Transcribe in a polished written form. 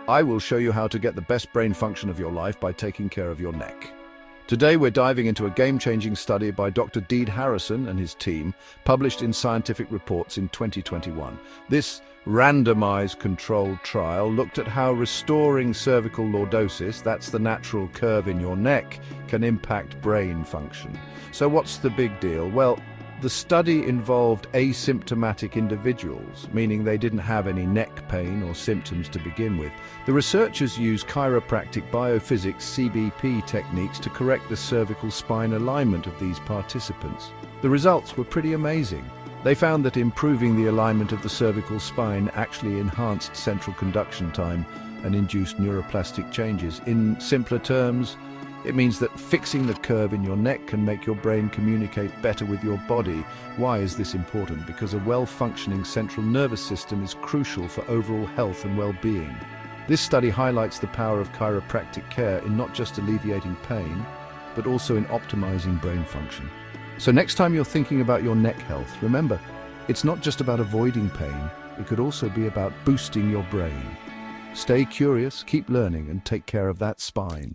I will show you how to get the best brain function of your life by taking care of your neck. Today we're diving into a game-changing study by Dr. Deed Harrison and his team, published in Scientific Reports in 2021. This randomized controlled trial looked at how restoring cervical lordosis, that's the natural curve in your neck, can impact brain function. So what's the big deal? Well, the study involved asymptomatic individuals, meaning they didn't have any neck pain or symptoms to begin with. The researchers used chiropractic biophysics (CBP) techniques to correct the cervical spine alignment of these participants. The results were pretty amazing. They found that improving the alignment of the cervical spine actually enhanced central conduction time and induced neuroplastic changes. In simpler terms, it means that fixing the curve in your neck can make your brain communicate better with your body. Why is this important? Because a well-functioning central nervous system is crucial for overall health and well-being. This study highlights the power of chiropractic care in not just alleviating pain, but also in optimizing brain function. So next time you're thinking about your neck health, remember, it's not just about avoiding pain, it could also be about boosting your brain. Stay curious, keep learning, and take care of that spine.